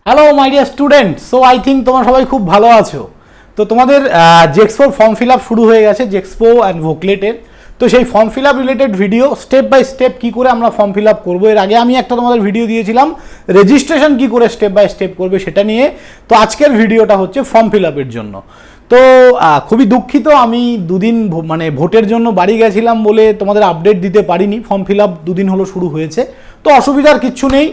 Hello my dear student, so I think তোমরা সবাই খুব ভালো আছো। তো তোমাদের জেক্সপোর ফর্ম ফিল আপ শুরু হয়ে গেছে, জেক্সপো অ্যান্ড ভোকলেটের। তো সেই form fill up related video step by step কী করে আমরা ফর্ম ফিল আপ করবো, এর আগে আমি একটা তোমাদের ভিডিও দিয়েছিলাম রেজিস্ট্রেশন কী করে স্টেপ বাই স্টেপ করবে সেটা নিয়ে। তো আজকের ভিডিওটা হচ্ছে ফর্ম ফিল আপের জন্য। তো খুবই দুঃখিত, আমি দুদিন মানে ভোটের জন্য বাড়ি গেছিলাম বলে তোমাদের আপডেট দিতে পারিনি। ফর্ম ফিল আপ দুদিন হলো শুরু হয়েছে, তো অসুবিধার কিচ্ছু নেই।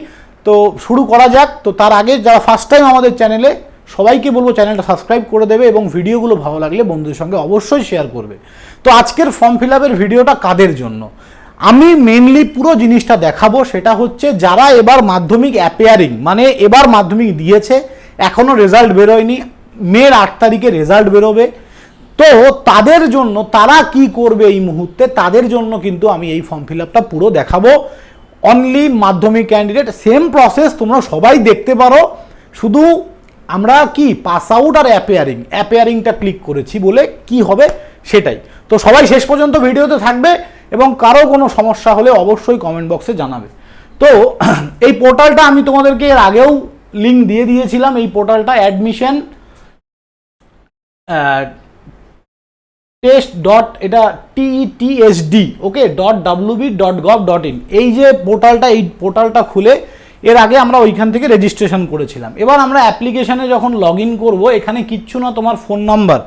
তো শুরু করা যাক। তো তার আগে যারা ফার্স্ট টাইম আমাদের চ্যানেলে, সবাইকে বলবো চ্যানেলটা সাবস্ক্রাইব করে দেবে এবং ভিডিওগুলো ভালো লাগলে বন্ধুদের সঙ্গে অবশ্যই শেয়ার করবে। তো আজকের ফর্ম ফিল আপের ভিডিওটা কাদের জন্য আমি মেনলি পুরো জিনিসটা দেখাবো, সেটা হচ্ছে যারা এবার মাধ্যমিক অ্যাপিয়ারিং মানে এবার মাধ্যমিক দিয়েছে, এখনও রেজাল্ট বেরোয়নি, মের 8 তারিখে রেজাল্ট বেরোবে। তো তাদের জন্য, তারা কি করবে এই মুহূর্তে, তাদের জন্য কিন্তু আমি এই ফর্ম ফিল আপটা পুরো দেখাবো। অনলি মাধ্যমিক ক্যান্ডিডেট, সেম প্রসেস তোমরা সবাই দেখতে পারো, শুধু আমরা কি পাস আউট আর অ্যাপিয়ারিংটা ক্লিক করেছি বলে কি হবে সেটাই। তো সবাই শেষ পর্যন্ত ভিডিওতে থাকবে এবং কারো কোনো সমস্যা হলে অবশ্যই কমেন্ট বক্সে জানাবে। তো এই পোর্টালটা আমি তোমাদেরকে এর আগেও লিঙ্ক দিয়ে দিয়েছিলাম। এই পোর্টালটা অ্যাডমিশন টেস্ট ডট, এটা TETSD ওকে .wb.gov.in, এই যে পোর্টালটা, এই পোর্টালটা খুলে এর আগে আমরা ওইখান থেকে রেজিস্ট্রেশন করেছিলাম। এবার আমরা অ্যাপ্লিকেশানে যখন লগ ইন করবো, এখানে কিচ্ছু না, তোমার ফোন নাম্বার,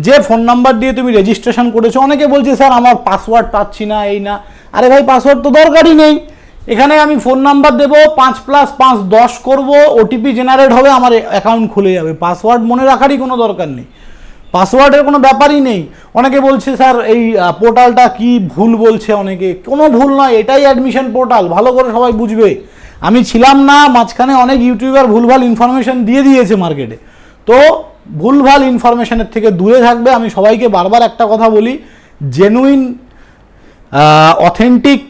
যে ফোন নাম্বার দিয়ে তুমি রেজিস্ট্রেশন করেছো। অনেকে বলছে স্যার আমার পাসওয়ার্ড পাচ্ছি না, এই না। আরে ভাই, পাসওয়ার্ড তো দরকারই নেই। এখানে আমি ফোন নাম্বার দেবো, 5+5 10 করবো, OTP জেনারেট হবে, আমার অ্যাকাউন্ট খুলে যাবে। পাসওয়ার্ড মনে রাখারই কোনো দরকার নেই, পাসওয়ার্ডের কোনো ব্যাপারই নেই। অনেকে বলছে স্যার এই পোর্টালটা কি ভুল বলছে, অনেকে, কোনো ভুল নয়, এটাই অ্যাডমিশন পোর্টাল, ভালো করে সবাই বুঝবে। আমি ছিলাম না মাঝখানে, অনেক ইউটিউবার ভুলভাল ইনফরমেশন দিয়ে দিয়েছে মার্কেটে। তো ভুলভাল ইনফরমেশনের থেকে দূরে থাকবে। আমি সবাইকে বারবার একটা কথা বলি, জেনুইন অথেন্টিক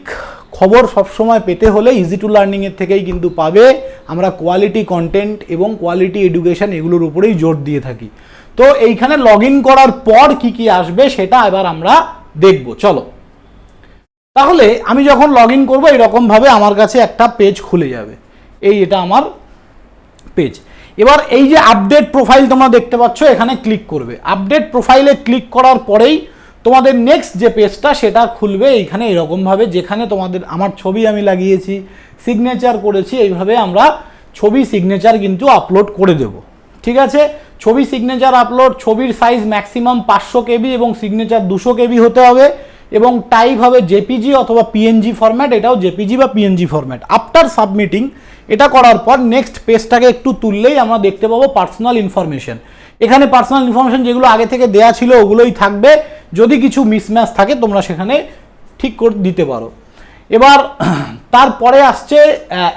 খবর সবসময় পেতে হলে ইজি টু লার্নিংয়ের থেকেই কিন্তু পাবে। আমরা কোয়ালিটি কন্টেন্ট এবং কোয়ালিটি এডুকেশন এগুলোর উপরেই জোর দিয়ে থাকি। তো এইখানে লগ ইন করার পর কি কি আসবে সেটা এবার আমরা দেখব। চলো, তাহলে আমি যখন লগ ইন করবো, এরকমভাবে আমার কাছে একটা পেজ খুলে যাবে। এটা আমার পেজ। এবার এই যে আপডেট প্রোফাইল তোমরা দেখতে পাচ্ছ, এখানে ক্লিক করবে। আপডেট প্রোফাইলে ক্লিক করার পরেই তোমাদের নেক্সট যে পেজটা সেটা খুলবে। এইখানে এরকমভাবে, যেখানে তোমাদের আমার ছবি আমি লাগিয়েছি, সিগনেচার করেছি, এইভাবে আমরা ছবি সিগনেচার কিন্তু আপলোড করে দেব। ঠিক আছে, ছবি সিগনেচার আপলোড, ছবির সাইজ ম্যাক্সিমাম 500 KB এবং সিগনেচার 200 KB হতে হবে এবং টাইপ হবে JPG অথবা PNG ফরম্যাট, এটাও JPG বা PNG ফরম্যাট। আফটার সাবমিটিং এটা করার পর নেক্সট পেজটাকে একটু তুললেই আমরা দেখতে পাবো পার্সোনাল ইনফরমেশন। এখানে পার্সোনাল ইনফরমেশন যেগুলো আগে থেকে দেয়া ছিল ওগুলোই থাকবে, যদি কিছু মিসম্যাচ থাকে তোমরা সেখানে ঠিক করে দিতে পারো। এবার তারপরে আসছে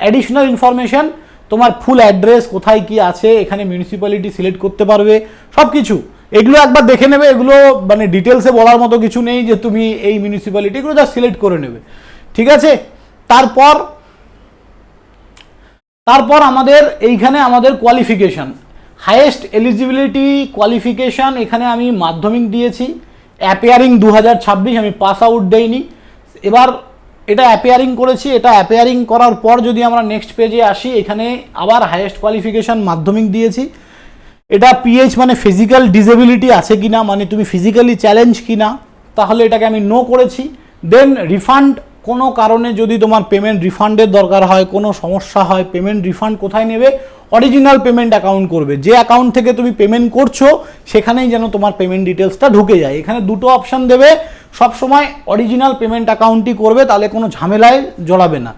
অ্যাডিশনাল ইনফরমেশন, তোমার ফুল অ্যাড্রেস, কোথায় কি আছে, এখানে মিউনিসিপ্যালিটি সিলেক্ট করতে পারবে, সব কিছু এগুলো একবার দেখে নেবে। এগুলো মানে ডিটেলসে বলার মতো কিছু নেই যে তুমি এই মিউনিসিপ্যালিটি, এগুলো জাস্ট সিলেক্ট করে নেবে। ঠিক আছে, তারপর আমাদের এইখানে আমাদের কোয়ালিফিকেশান, হাইয়েস্ট এলিজিবিলিটি কোয়ালিফিকেশান, এখানে আমি মাধ্যমিক দিয়েছি, অ্যাপিয়ারিং 2026, আমি পাস আউট দেইনি। এবার এটা অ্যাপিয়ারিং করেছি, এটা অ্যাপিয়ারিং করার পর যদি আমরা নেক্সট পেজে আসি, এখানে আবার হাইয়েস্ট কোয়ালিফিকেশান মাধ্যমিক দিয়েছি। এটা PH মানে ফিজিক্যাল ডিসেবিলিটি আছে কিনা, মানে তুমি ফিজিক্যালি চ্যালেঞ্জ কিনা, তাহলে এটাকে আমি নো করেছি। দেন রিফান্ড, কোনো কারণে যদি তোমার পেমেন্ট রিফান্ডের দরকার হয়, কোনো সমস্যা হয়, পেমেন্ট রিফান্ড কোথায় নেবে, অরিজিনাল পেমেন্ট অ্যাকাউন্ট করবে, যে অ্যাকাউন্ট থেকে তুমি পেমেন্ট করছো সেখানেই যেন তোমার পেমেন্ট ডিটেলসটা ঢুকে যায়। এখানে দুটো অপশান দেবে, সবসময় অরিজিনাল পেমেন্ট অ্যাকাউন্টই করবে, তাহলে কোনো ঝামেলায় জড়াবে না।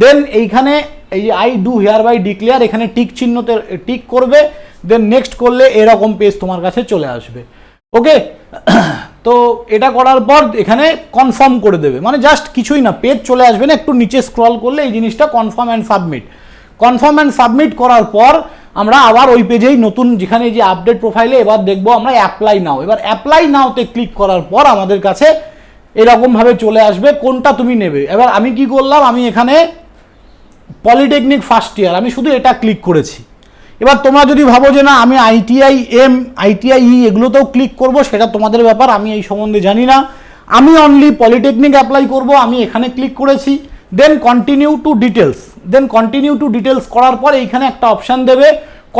দেন এইখানে এই যে আই ডু হিয়ার বাই ডিক্লেয়ার, এখানে টিক চিহ্নতে টিক করবে। দেন নেক্সট করলে এরকম পেজ তোমার কাছে চলে আসবে। ওকে, তো এটা করার পর এখানে কনফার্ম করে দেবে, মানে জাস্ট কিছুই না, পেজ চলে আসবে না, একটু নিচে স্ক্রল করলে এই জিনিসটা confirm and submit. Confirm and submit করার পর আমরা আবার ওই পেজেই নতুন, যেখানে যে আপডেট প্রোফাইলে এবার দেখবো আমরা অ্যাপ্লাই নাও। এবার অ্যাপ্লাই নাওতে ক্লিক করার পর আমাদের কাছে এরকমভাবে চলে আসবে কোনটা তুমি নেবে। এবার আমি কি করলাম, আমি এখানে পলিটেকনিক ফার্স্ট ইয়ার, আমি শুধু এটা ক্লিক করেছি। এবার তোমরা যদি ভাবো যে না আমি ITI M, ITI E এগুলোতেও ক্লিক করব, সেটা তোমাদের ব্যাপার, আমি এই সম্বন্ধে জানি না। আমি অনলি পলিটেকনিক অ্যাপ্লাই করব, আমি এখানে ক্লিক করেছি। Then continue to details, then continue to details করার পর এইখানে একটা অপশান দেবে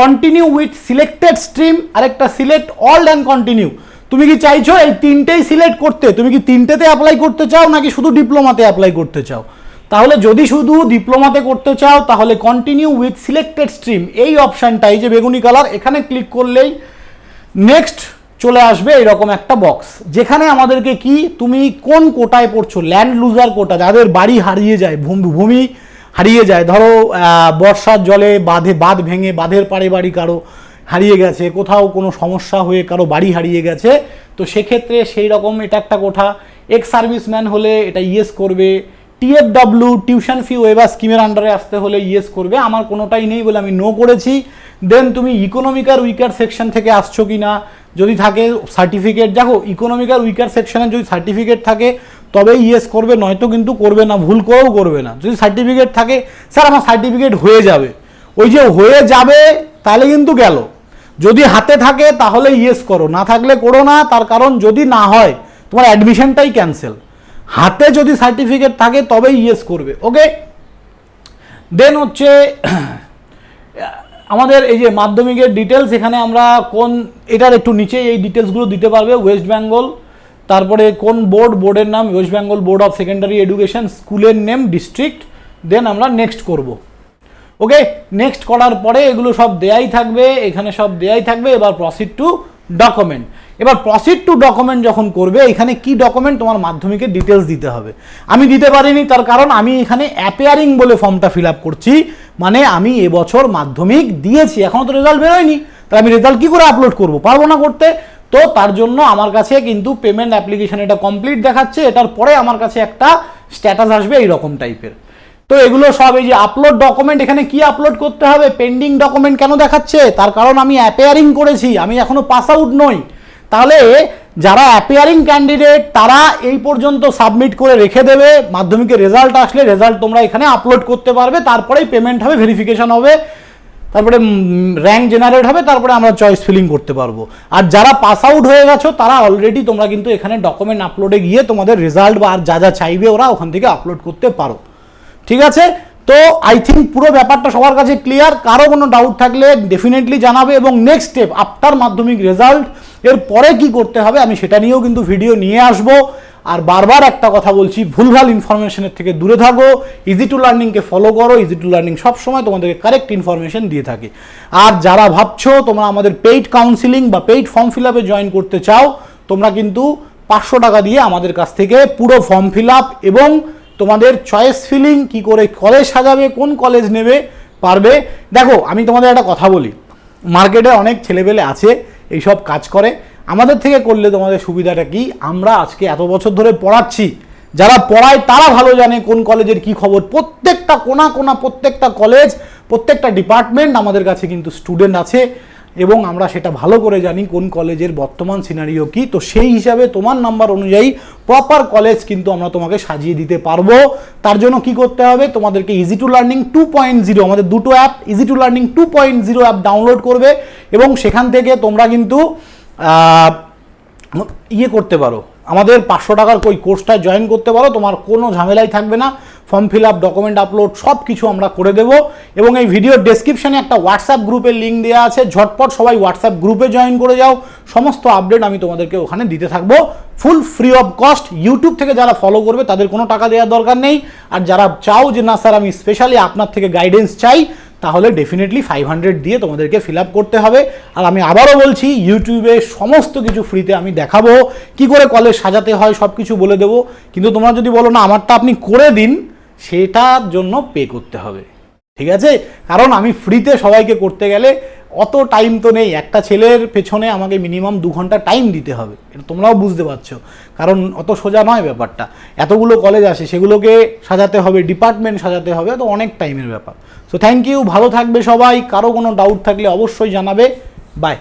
কন্টিনিউ উইথ সিলেক্টেড স্ট্রিম, আর একটা সিলেক্ট অল অ্যান্ড কন্টিনিউ। তুমি কি চাইছো এই তিনটেই সিলেক্ট করতে? তুমি কি তিনটেতে অ্যাপ্লাই করতে চাও নাকি শুধু ডিপ্লোমাতে অ্যাপ্লাই করতে চাও? তাহলে যদি শুধু ডিপ্লোমাতে করতে চাও তাহলে কন্টিনিউ উইথ সিলেক্টেড স্ট্রিম এই অপশানটাই যে বেগুনি কালার, এখানে ক্লিক করলেই নেক্সট চলে আসবে এরকম একটা বক্স, যেখানে আমাদেরকে কি তুমি কোন কোটায় পড়ছো, ল্যান্ড লুজার কোটা, যাদের বাড়ি হারিয়ে যায়, ভূমি হারিয়ে যায়, ধরো বর্ষার জলে বাঁধ ভেঙে বাঁধের পাড়ে বাড়ি কারো হারিয়ে গেছে, কোথাও কোনো সমস্যা হয়ে কারো বাড়ি হারিয়ে গেছে, তো সেক্ষেত্রে সেই রকম এটা একটা কোঠা। এক্স সার্ভিসম্যান হলে এটা ইয়েস করবে। টিএফডব্লিউ টিউশন ফি ওয়েভার স্কিমের আন্ডারে আসতে হলে ইয়েস করবে। আমার কোনোটাই নেই বলে আমি নো করেছি। দেন তুমি ইকোনমিক আর উইকার সেকশন থেকে আসছো কি না, যদি থাকে সার্টিফিকেট, দেখো ইকোনমিক আর উইকার সেকশনে যদি সার্টিফিকেট থাকে তবেই ইয়েস করবে, নয়তো কিন্তু করবে না, ভুল করেও করবে না। যদি সার্টিফিকেট থাকে, স্যার আমার সার্টিফিকেট হয়ে যাবে, ওই যে হয়ে যাবে তাহলে কিন্তু গেল। যদি হাতে থাকে তাহলে ইয়েস করো, না থাকলে করো না, তার কারণ যদি না হয় তোমার অ্যাডমিশনটাই ক্যান্সেল। হাতে যদি সার্টিফিকেট থাকে তবেই ইয়েস করবে, ওকে। দেন হচ্ছে আমাদের এই যে মাধ্যমিকের ডিটেলস, এখানে আমরা কোন এটার একটু নিচে এই ডিটেলসগুলো দিতে পারবে, ওয়েস্ট বেঙ্গল, তারপরে কোন বোর্ডের নাম West Bengal board of secondary education, স্কুলের নেম, ডিস্ট্রিক্ট, দেন আমরা নেক্সট করব, ওকে। নেক্সট করার পরে এগুলো সব দেয়াই থাকবে, এখানে সব দেয়াই থাকবে। এবার প্রসিড টু ডকুমেন্ট। এবার প্রসিড টু ডকুমেন্ট যখন করবে, এখানে কি ডকুমেন্ট তোমার মাধ্যমিকের ডিটেলস দিতে হবে। আমি দিতে পারিনি, তার কারণ আমি এখানে অ্যাপিয়ারিং বলে ফর্মটা ফিল আপ করছি, মানে আমি এবছর মাধ্যমিক দিয়েছি, এখনও তো রেজাল্ট বেরোয়নি, তাহলে আমি রেজাল্ট কী করে আপলোড করবো, পারবো না করতে। তো তার জন্য আমার কাছে কিন্তু পেমেন্ট অ্যাপ্লিকেশন এটা কমপ্লিট দেখাচ্ছে, এটার পরে আমার কাছে একটা স্ট্যাটাস আসবে এইরকম টাইপের। তো এগুলো সব এই যে আপলোড ডকুমেন্ট, এখানে কি আপলোড করতে হবে, পেন্ডিং ডকুমেন্ট কেন দেখাচ্ছে, তার কারণ আমি অ্যাপিয়ারিং করেছি, আমি এখনো পাস আউট নই। তাহলে যারা অ্যাপিয়ারিং ক্যান্ডিডেট তারা এই পর্যন্ত সাবমিট করে রেখে দেবে, মাধ্যমিকের রেজাল্ট আসলে রেজাল্ট তোমরা এখানে আপলোড করতে পারবে, তারপরেই পেমেন্ট হবে, ভেরিফিকেশন হবে, তারপরে র্যাঙ্ক জেনারেট হবে, তারপরে আমরা চয়েস ফিলিং করতে পারবো। আর যারা পাস আউট হয়ে গেছো তারা অলরেডি তোমরা কিন্তু এখানে ডকুমেন্ট আপলোডে গিয়ে তোমাদের রেজাল্ট বা আর যা যা চাইবে ওরা ওখান থেকে আপলোড করতে পারো, ঠিক আছে। তো আই থিঙ্ক পুরো ব্যাপারটা সবার কাছে ক্লিয়ার। কারো কোনো ডাউট থাকলে ডেফিনেটলি জানাবে, এবং নেক্সট স্টেপ আফটার মাধ্যমিক রেজাল্ট এর পরে কি করতে হবে আমি সেটা নিয়েও কিন্তু ভিডিও নিয়ে আসব। আর বারবার একটা কথা বলছি, ভুলভাল ইনফরমেশনের থেকে দূরে থাকো, ইজি টু লার্নিংকে ফলো করো, ইজি টু লার্নিং সবসময় তোমাদেরকে কারেক্ট ইনফরমেশন দিয়ে থাকে। আর যারা ভাবছো তোমরা আমাদের পেইড কাউন্সিলিং বা পেইড ফর্ম ফিল আপে জয়েন করতে চাও, তোমরা কিন্তু 500 টাকা দিয়ে আমাদের কাছ থেকে পুরো ফর্ম ফিল আপ এবং তোমাদের চয়েস ফিলিং কি করে কলেজ সাজাবে, কোন কলেজ নেবে পারবে। দেখো আমি তোমাদের একটা কথা বলি, মার্কেটে অনেক ছেলেপেলে আছে এইসব কাজ করে, আমাদের থেকে করলে তোমাদের সুবিধাটা কি, আমরা আজকে এত বছর ধরে পড়াচ্ছি, যারা পড়ায় তারা ভালো জানে কোন কলেজের কি খবর। প্রত্যেকটা কোনা প্রত্যেকটা কলেজ, প্রত্যেকটা ডিপার্টমেন্ট আমাদের কাছে কিন্তু স্টুডেন্ট আছে, এবং আমরা সেটা ভালো করে জানি কোন কলেজের বর্তমান সিনারিও কি। তো সেই হিসাবে তোমার নাম্বার অনুযায়ী প্রপার কলেজ কিন্তু আমরা তোমাকে সাজিয়ে দিতে পারবো। তার জন্য কি করতে হবে, তোমাদেরকে ইজি টু লার্নিং 2.0 আমাদের দুটো app, easy to learning 2.0 app download করবে, এবং সেখান থেকে তোমরা কিন্তু করতে পারো, আমাদের 500 টাকার ওই কোর্সটায় জয়েন করতে পারো, তোমার কোনো ঝামেলাই থাকবে না। Form fill up, document upload সব কিছু আমরা করে দেবো। এবং এই ভিডিওর ডেসক্রিপশনে একটা হোয়াটসঅ্যাপ গ্রুপের লিঙ্ক দেওয়া আছে, ঝটপট সবাই হোয়াটসঅ্যাপ গ্রুপে জয়েন করে যাও, সমস্ত আপডেট আমি তোমাদেরকে ওখানে দিতে থাকবো full free of cost. YouTube থেকে যারা ফলো করবে তাদের কোনো টাকা দেওয়ার দরকার নেই, আর যারা চাও যে না স্যার আমি স্পেশালি আপনার থেকে গাইডেন্স চাই, তাহলে ডেফিনেটলি 500 দিয়ে তোমাদেরকে ফিল আপ করতে হবে। আর আমি আবারও বলছি, ইউটিউবে সমস্ত কিছু ফ্রিতে আমি দেখাবো, কি করে কলেজ সাজাতে হয় সব কিছু বলে দেবো। কিন্তু তোমরা যদি বলো না আমারটা আপনি করে দিন, সেটার জন্য পে করতে হবে, ঠিক আছে। কারণ আমি ফ্রিতে সবাইকে করতে গেলে অত টাইম তো নেই, একটা ছেলের পেছনে আমাকে মিনিমাম 2 ঘন্টা টাইম দিতে হবে, এটা তোমরাও বুঝতে পারছো। কারণ অত সোজা নয় ব্যাপারটা, এতগুলো কলেজ আসে, সেগুলোকে সাজাতে হবে, ডিপার্টমেন্ট সাজাতে হবে, তো অনেক টাইমের ব্যাপার। সো থ্যাংক ইউ, ভালো থাকবে সবাই। কারো কোনো ডাউট থাকলে অবশ্যই জানাবে। বাই।